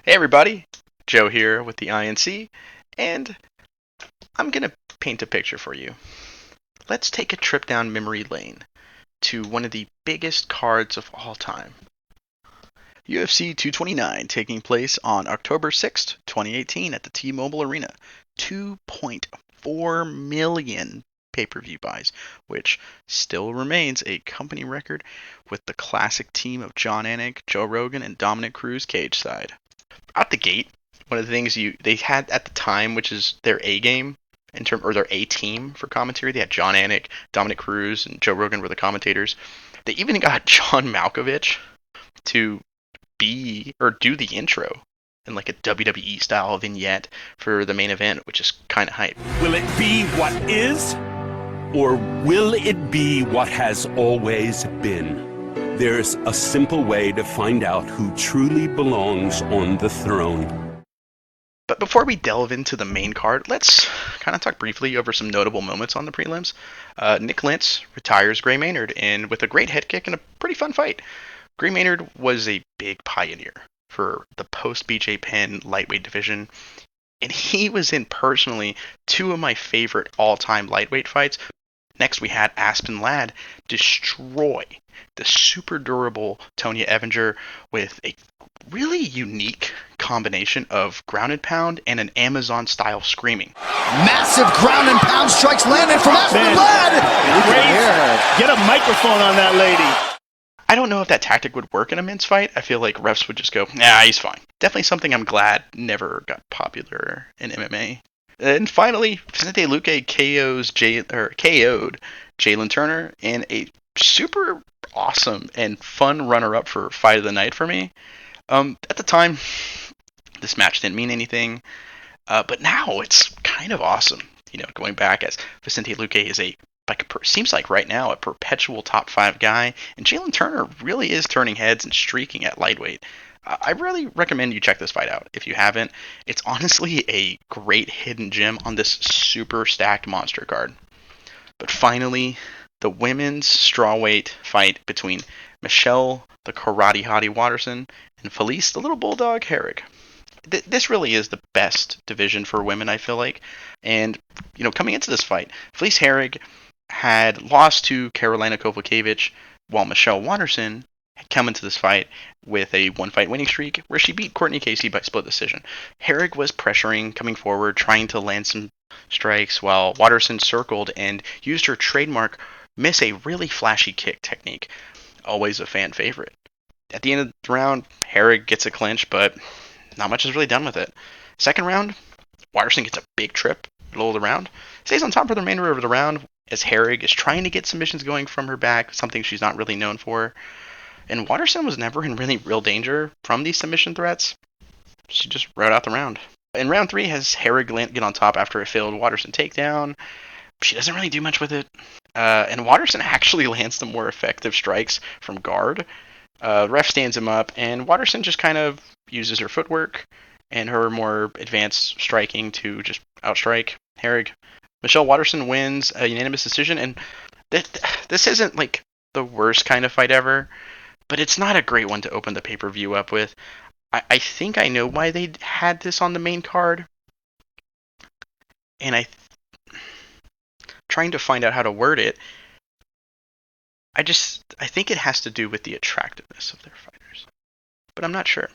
Hey everybody, Joe here with the INC, and I'm going to paint a picture for you. Let's take a trip down memory lane to one of the biggest cards of all time. UFC 229 taking place on October 6th, 2018 at the T-Mobile Arena. 2.4 million pay-per-view buys, which still remains a company record with the classic team of John Anik, Joe Rogan, and Dominic Cruz cage side. Out the gate, one of the things they had at the time, which is their A game or their A team for commentary. They had John Anik, Dominic Cruz, and Joe Rogan were the commentators. They even got John Malkovich to be or do the intro in like a WWE style vignette for the main event, which is kind of hype. Will it be what is, or will it be what has always been? There's a simple way to find out who truly belongs on the throne. But before we delve into the main card, let's kind of talk briefly over some notable moments on the prelims. Nick Lentz retires Gray Maynard with a great head kick and a pretty fun fight. Gray Maynard was a big pioneer for the post-BJ Penn lightweight division, and he was in personally two of my favorite all-time lightweight fights. Next, we had Aspen Ladd destroy the super durable Tonya Evinger with a really unique combination of ground and pound and an Amazon-style screaming. Massive ground and pound strikes landed from Aspen Ladd. Get a microphone on that lady. I don't know if that tactic would work in a men's fight. I feel like refs would just go, nah, he's fine. Definitely something I'm glad never got popular in MMA. And finally, Vicente Luque KO'd Jalen Turner in a super awesome and fun runner-up for Fight of the Night for me. At the time, this match didn't mean anything, but now it's kind of awesome. You know, going back as Vicente Luque is seems like right now a perpetual top 5 guy, and Jalen Turner really is turning heads and streaking at lightweight. I really recommend you check this fight out if you haven't. It's honestly a great hidden gem on this super stacked monster card. But finally, the women's strawweight fight between Michelle, the karate hottie Waterson, and Felice, the little bulldog Herrig. This really is the best division for women, I feel like. And, you know, coming into this fight, Felice Herrig had lost to Karolina Kowalkiewicz, while Michelle Waterson had come into this fight with a one-fight winning streak where she beat Courtney Casey by split decision. Herrig was pressuring, coming forward, trying to land some strikes, while Waterson circled and used her trademark miss a really flashy kick technique. Always a fan favorite. At the end of the round, Herrig gets a clinch, but not much is really done with it. Second round, Waterson gets a big trip, middle of the round, stays on top for the remainder of the round as Herrig is trying to get submissions going from her back, something she's not really known for. And Waterson was never in really real danger from these submission threats. She just rode out the round. In round 3, has Herrig get on top after a failed Waterson takedown. She doesn't really do much with it. And Waterson actually lands the more effective strikes from guard. Ref stands him up, and Waterson just kind of uses her footwork and her more advanced striking to just outstrike Herrig. Michelle Waterson wins a unanimous decision, and this isn't like the worst kind of fight ever, but it's not a great one to open the pay-per-view up with. I think I know why they had this on the main card, and trying to find out how to word it. I think it has to do with the attractiveness of their fighters, but I'm not sure.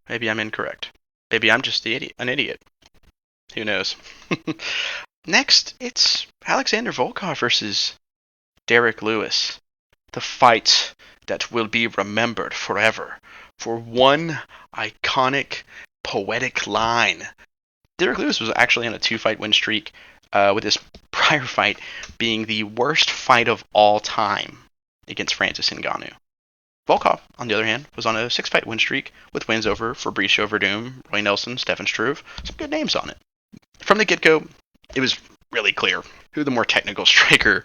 Maybe I'm incorrect. Maybe I'm just an idiot. Who knows? Next, it's Alexander Volkov versus Derek Lewis. The fight that will be remembered forever for one iconic, poetic line. Derek Lewis was actually on a 2-fight win streak, with his prior fight being the worst fight of all time against Francis Ngannou. Volkov, on the other hand, was on a 6-fight win streak with wins over Fabricio Verdum, Roy Nelson, Stefan Struve. Some good names on it. From the get-go, it was really clear who the more technical striker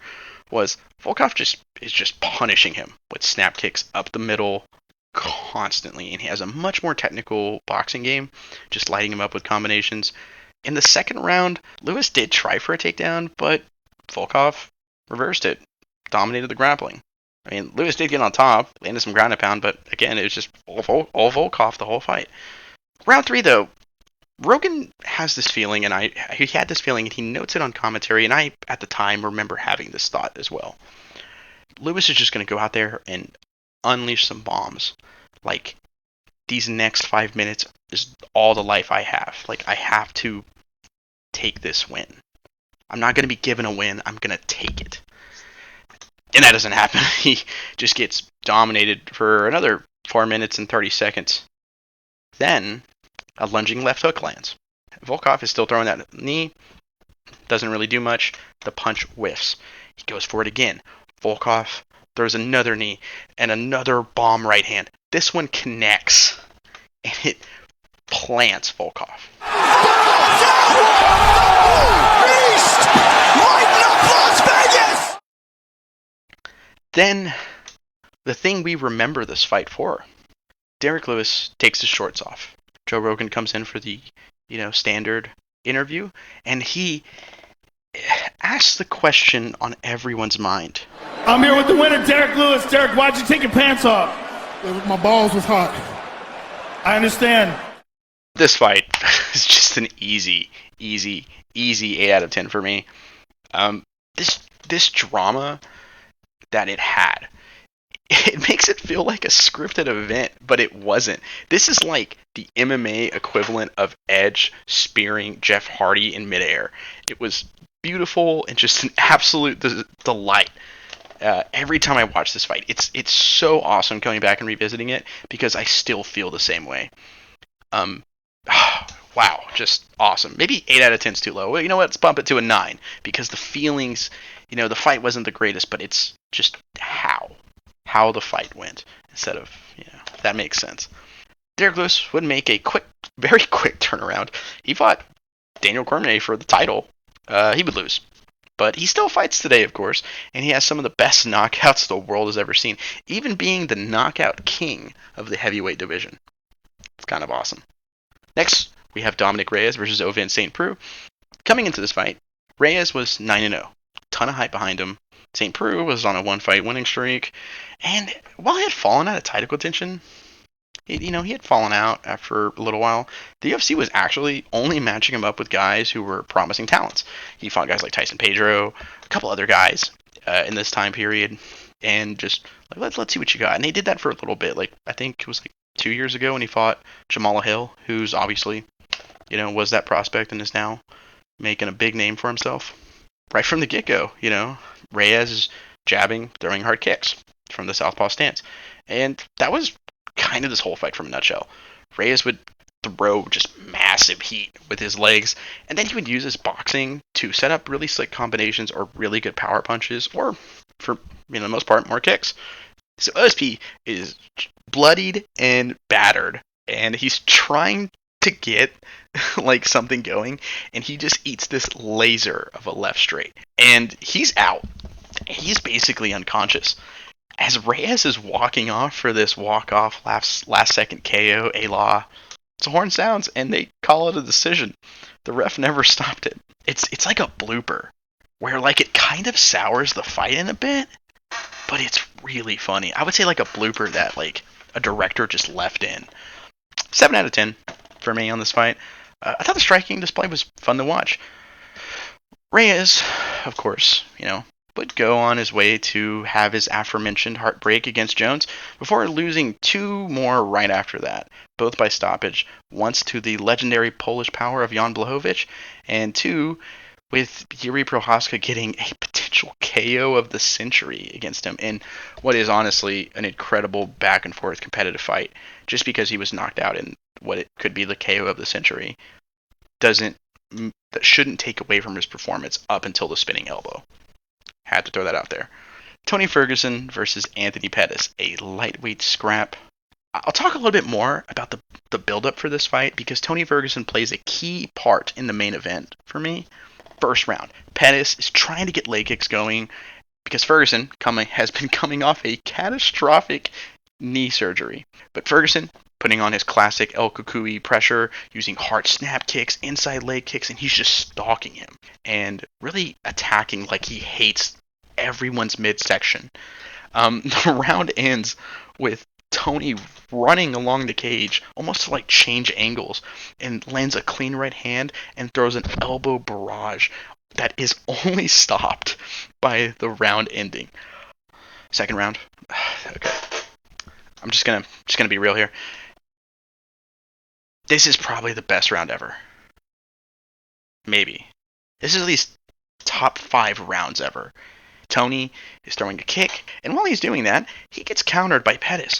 was. Volkov is just punishing him with snap kicks up the middle constantly, and he has a much more technical boxing game, just lighting him up with combinations. In the second round, Lewis did try for a takedown, but Volkov reversed it, dominated the grappling. I mean, Lewis did get on top, landed some ground and pound, but again, it was just all Volkov the whole fight. Round 3, though, Rogan has this feeling, and he had this feeling, and he notes it on commentary, and I, at the time, remember having this thought as well. Lewis is just going to go out there and unleash some bombs. Like, these next 5 minutes is all the life I have. Like, I have to take this win. I'm not going to be given a win. I'm going to take it. And that doesn't happen. He just gets dominated for another 4 minutes and 30 seconds. Then, a lunging left hook lands. Volkov is still throwing that knee. Doesn't really do much. The punch whiffs. He goes for it again. Volkov throws another knee and another bomb right hand. This one connects, and it plants Volkov. Beast! Lighten up Las Vegas! Then, the thing we remember this fight for. Derek Lewis takes his shorts off. Joe Rogan comes in for the, standard interview, and he asks the question on everyone's mind. I'm here with the winner, Derek Lewis. Derek, why'd you take your pants off? My balls was hot. I understand. This fight is just an easy 8 out of 10 for me. This drama that it had, it makes it feel like a scripted event, but it wasn't. This is like the MMA equivalent of Edge spearing Jeff Hardy in midair. It was beautiful and just an absolute delight. Every time I watch this fight, it's so awesome going back and revisiting it because I still feel the same way. Wow, just awesome. Maybe 8 out of 10 is too low. Well, you know what? Let's bump it to a 9 because the feelings, the fight wasn't the greatest, but it's just how the fight went instead of, if that makes sense. Derek Lewis would make a very quick turnaround. He fought Daniel Cormier for the title. He would lose. But he still fights today, of course, and he has some of the best knockouts the world has ever seen, even being the knockout king of the heavyweight division. It's kind of awesome. Next, we have Dominic Reyes versus Ovince St. Preux. Coming into this fight, Reyes was 9-0. Ton of hype behind him. St. Preux was on a 1-fight winning streak, and while he had fallen out of title contention, he had fallen out after a little while. The UFC was actually only matching him up with guys who were promising talents. He fought guys like Tyson Pedro, a couple other guys in this time period, and just like let's see what you got. And they did that for a little bit. Like I think it was like 2 years ago when he fought Jamal Hill, who's obviously was that prospect and is now making a big name for himself. Right from the get-go, Reyes is jabbing, throwing hard kicks from the southpaw stance, and that was kind of this whole fight from a nutshell. Reyes would throw just massive heat with his legs, and then he would use his boxing to set up really slick combinations or really good power punches, or for the most part, more kicks. So OSP is bloodied and battered, and he's trying to get like something going, and he just eats this laser of a left straight, and he's out. He's basically unconscious. As Reyes is walking off for this walk-off last second KO, A-Law, the horn sounds, and they call it a decision. The ref never stopped it. It's like a blooper, where like it kind of sours the fight in a bit, but it's really funny. I would say like a blooper that like a director just left in. 7 out of 10 for me on this fight. I thought the striking display was fun to watch. Reyes, of course, would go on his way to have his aforementioned heartbreak against Jones before losing 2 more right after that, both by stoppage, once to the legendary Polish power of Jan Blachowicz, and 2 with Yuri Prochazka getting a potential KO of the century against him in what is honestly an incredible back and forth competitive fight. Just because he was knocked out in what it could be the KO of the century that shouldn't take away from his performance up until the spinning elbow. Had to throw that out there. Tony Ferguson versus Anthony Pettis, a lightweight scrap. I'll talk a little bit more about the build-up for this fight because Tony Ferguson plays a key part in the main event for me. First round, Pettis is trying to get leg kicks going because Ferguson has been coming off a catastrophic knee surgery. But Ferguson putting on his classic El Cucuy pressure, using hard snap kicks, inside leg kicks, and he's just stalking him and really attacking like he hates everyone's midsection. The round ends with Tony running along the cage, almost to like change angles, and lands a clean right hand and throws an elbow barrage that is only stopped by the round ending. Second round. Okay. I'm just gonna be real here. This is probably the best round ever. Maybe. This is at least top 5 rounds ever. Tony is throwing a kick, and while he's doing that, he gets countered by Pettis.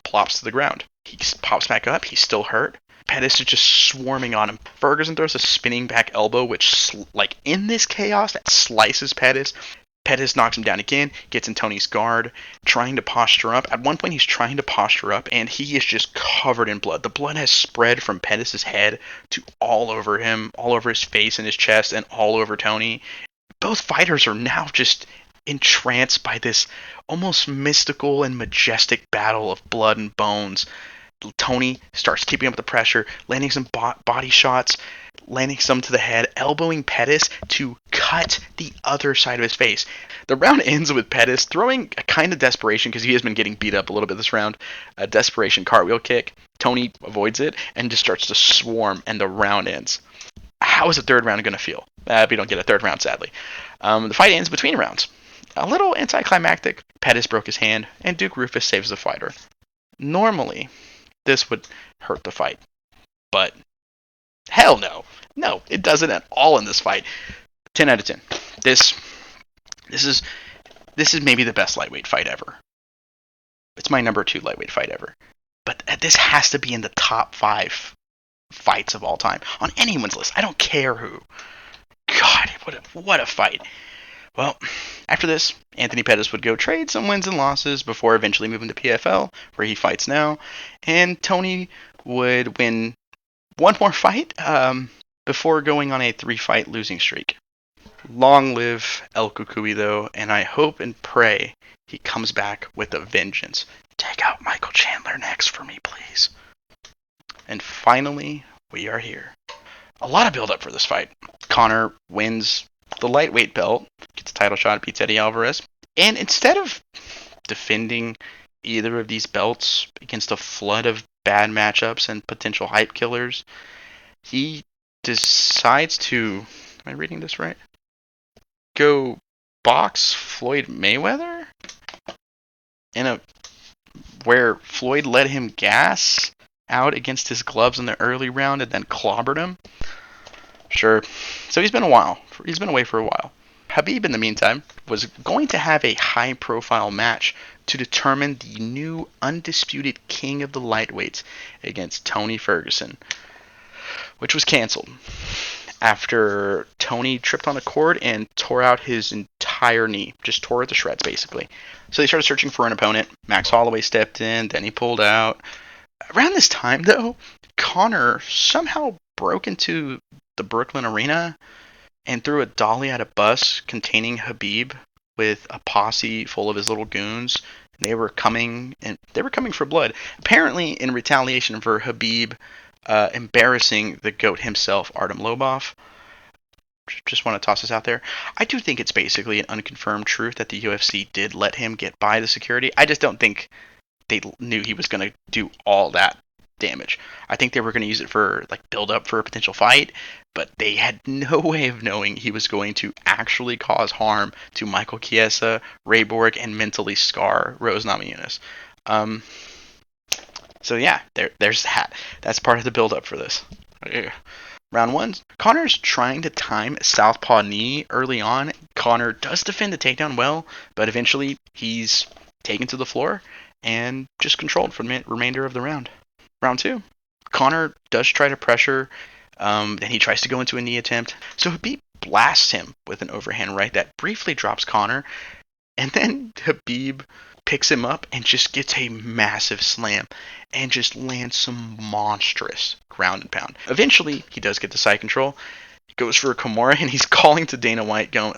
Plops to the ground. He pops back up. He's still hurt. Pettis is just swarming on him. Ferguson throws a spinning back elbow, which, like, in this chaos, that slices Pettis. Pettis knocks him down again, gets in Tony's guard, trying to posture up. At one point, he's trying to posture up, and he is just covered in blood. The blood has spread from Pettis' head to all over him, all over his face and his chest, and all over Tony. Both fighters are now just entranced by this almost mystical and majestic battle of blood and bones. Tony starts keeping up the pressure, landing some body shots, landing some to the head, elbowing Pettis to cut the other side of his face. The round ends with Pettis throwing a kind of desperation, because he has been getting beat up a little bit this round, a desperation cartwheel kick. Tony avoids it and just starts to swarm, and the round ends. How is the third round going to feel? We don't get a third round, sadly. The fight ends between rounds. A little anticlimactic. Pettis broke his hand, and Duke Rufus saves the fighter. Normally, this would hurt the fight, but hell no. No, it doesn't at all in this fight. 10 out of 10. This is maybe the best lightweight fight ever. It's my number 2 lightweight fight ever. But this has to be in the top 5 fights of all time on anyone's list. I don't care who. God, what a fight. Well, after this, Anthony Pettis would go trade some wins and losses before eventually moving to PFL, where he fights now, and Tony would win one more fight before going on a 3-fight losing streak. Long live El Cucuy, though, and I hope and pray he comes back with a vengeance. Take out Michael Chandler next for me, please. And finally, we are here. A lot of build-up for this fight. Conor wins the lightweight belt, gets a title shot, beats Eddie Alvarez, and instead of defending either of these belts against a flood of bad matchups and potential hype killers, he decides to, am I reading this right? Go box Floyd Mayweather? Where Floyd let him gas out against his gloves in the early round and then clobbered him? Sure. So he's been away for a while. Khabib, in the meantime, was going to have a high-profile match to determine the new undisputed king of the lightweights against Tony Ferguson, which was canceled after Tony tripped on a cord and tore out his entire knee. Just tore it to shreds, basically. So they started searching for an opponent. Max Holloway stepped in, then he pulled out. Around this time, though, Conor somehow broke into the Brooklyn Arena and threw a dolly at a bus containing Khabib with a posse full of his little goons. They were coming for blood, apparently in retaliation for Khabib embarrassing the GOAT himself, Artem Lobov. Just want to toss this out there. I do think it's basically an unconfirmed truth that the UFC did let him get by the security. I just don't think they knew he was going to do all that damage. I think they were going to use it for build up for a potential fight, but they had no way of knowing he was going to actually cause harm to Michael Chiesa, Ray Borg, and mentally scar Rose Namajunas. So yeah, there's that. That's part of the build up for this. Round 1, Conor's trying to time a southpaw knee early on. Conor does defend the takedown well, but eventually he's taken to the floor and just controlled for the remainder of the round. Round 2, Conor does try to pressure, and he tries to go into a knee attempt. So Khabib blasts him with an overhand right that briefly drops Conor, and then Khabib picks him up and just gets a massive slam and just lands some monstrous ground and pound. Eventually, he does get the side control. He goes for a Kimura, and he's calling to Dana White, going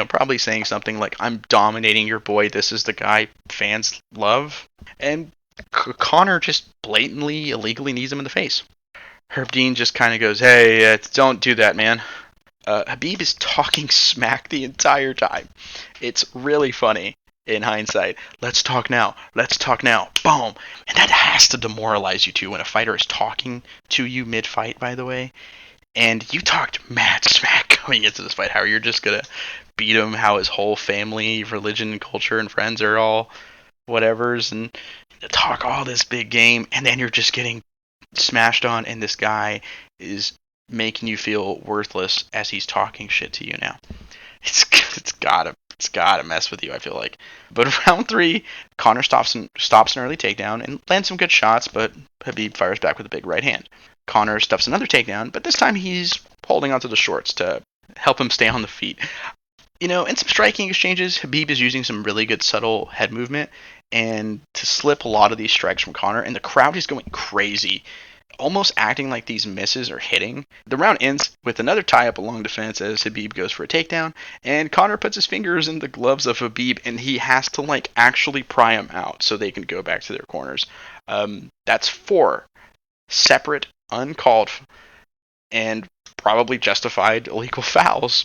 probably saying something like, "I'm dominating your boy. This is the guy fans love." And Conor just blatantly, illegally knees him in the face. Herb Dean just kind of goes, "Hey, don't do that, man." Khabib is talking smack the entire time. It's really funny. in hindsight. Let's talk now. Let's talk now. Boom. And that has to demoralize you too when a fighter is talking to you mid-fight, by the way. And you talked mad smack coming into this fight. How you're just going to beat him, how his whole family, religion, culture, and friends are all whatevers. And talk all this big game. And then you're just getting smashed on. And this guy is making you feel worthless as he's talking shit to you now. It's gotta mess with you, I feel like. But round 3, Conor stops an early takedown and lands some good shots, but Khabib fires back with a big right hand. Conor stuffs another takedown, but this time he's holding onto the shorts to help him stay on the feet. You know, in some striking exchanges, Khabib is using some really good subtle head movement and to slip a lot of these strikes from Conor, and the crowd is going crazy, almost acting like these misses are hitting. The round ends with another tie-up along defense as Khabib goes for a takedown, and Conor puts his fingers in the gloves of Khabib, and he has to actually pry him out so they can go back to their corners. That's 4 separate, uncalled, and probably justified illegal fouls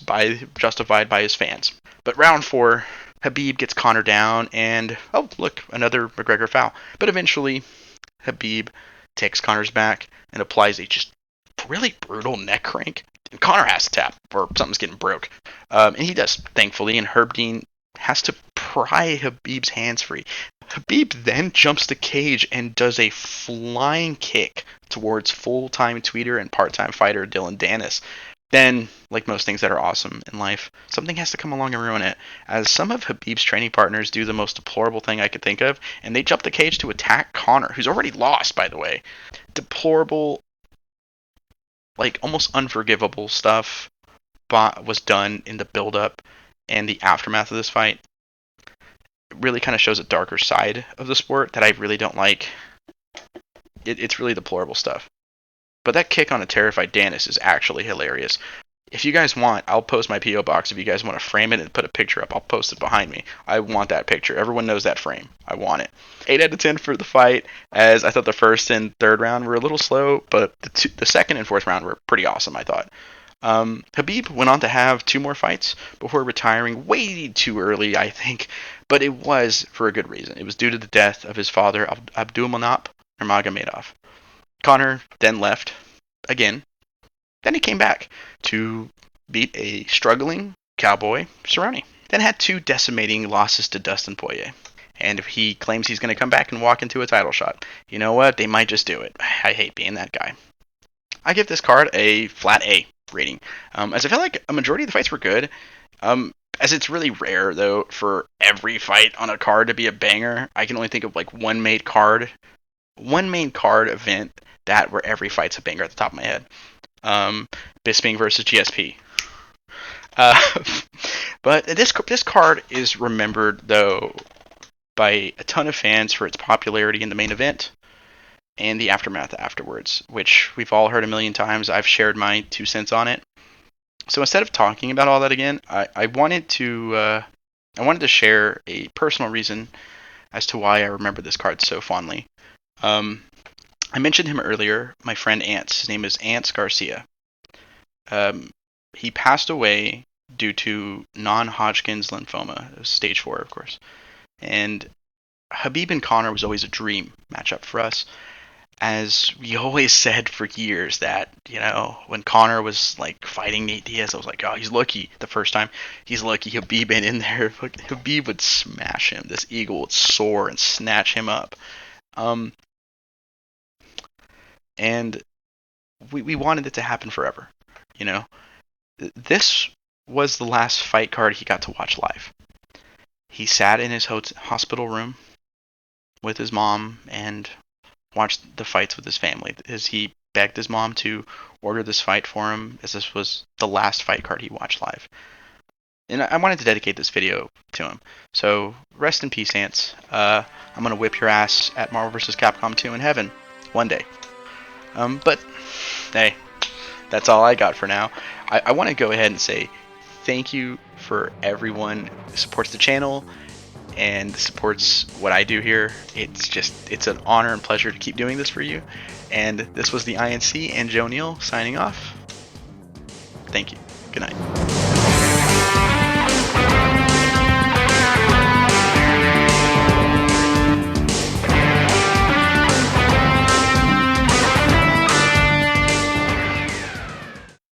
justified by his fans. But round 4, Khabib gets Conor down, and oh look, another McGregor foul. But eventually, Khabib takes Conor's back and applies a just really brutal neck crank. And Conor has to tap, or something's getting broke. And he does, thankfully, and Herb Dean has to pry Khabib's hands free. Khabib then jumps the cage and does a flying kick towards full-time tweeter and part-time fighter Dylan Dennis. Then, like most things that are awesome in life, something has to come along and ruin it, as some of Khabib's training partners do the most deplorable thing I could think of, and they jump the cage to attack Conor, who's already lost, by the way. Deplorable, almost unforgivable stuff was done in the build-up and the aftermath of this fight. It really kind of shows a darker side of the sport that I really don't like. It's really deplorable stuff. But that kick on a terrified Dennis is actually hilarious. If you guys want, I'll post my P.O. box. If you guys want to frame it and put a picture up, I'll post it behind me. I want that picture. Everyone knows that frame. I want it. 8 out of 10 for the fight, as I thought the first and third round were a little slow, but the second and fourth round were pretty awesome, I thought. Khabib went on to have 2 more fights before retiring way too early, I think, but it was for a good reason. It was due to the death of his father, Abdulmanap Nurmagomedov. Conor then left again. Then he came back to beat a struggling cowboy, Cerrone. Then had 2 decimating losses to Dustin Poirier. And if he claims he's going to come back and walk into a title shot, you know what? They might just do it. I hate being that guy. I give this card a flat A rating, as I felt like a majority of the fights were good. As it's really rare, though, for every fight on a card to be a banger. I can only think of one main card event where every fight's a banger at the top of my head. Bisping versus GSP. But this card is remembered, though, by a ton of fans for its popularity in the main event and the aftermath afterwards, which we've all heard a million times. I've shared my 2 cents on it. So instead of talking about all that again, I wanted to share a personal reason as to why I remember this card so fondly. I mentioned him earlier, my friend Ants. His name is Ants Garcia. He passed away due to non-Hodgkin's lymphoma, stage 4, of course. And Khabib and Conor was always a dream matchup for us, as we always said for years that, when Conor was fighting Nate Diaz, I was like, oh, he's lucky the first time. He's lucky Khabib ain't in there. Khabib would smash him. This eagle would soar and snatch him up. And we wanted it to happen forever, This was the last fight card he got to watch live. He sat in his hospital room with his mom and watched the fights with his family, as he begged his mom to order this fight for him, as this was the last fight card he watched live. And I wanted to dedicate this video to him. So, rest in peace, Ants. I'm going to whip your ass at Marvel vs. Capcom 2 in heaven one day. But, hey, that's all I got for now. I want to go ahead and say thank you for everyone who supports the channel and supports what I do here. It's an honor and pleasure to keep doing this for you. And this was the INC and Joe Neal signing off. Thank you. Good night.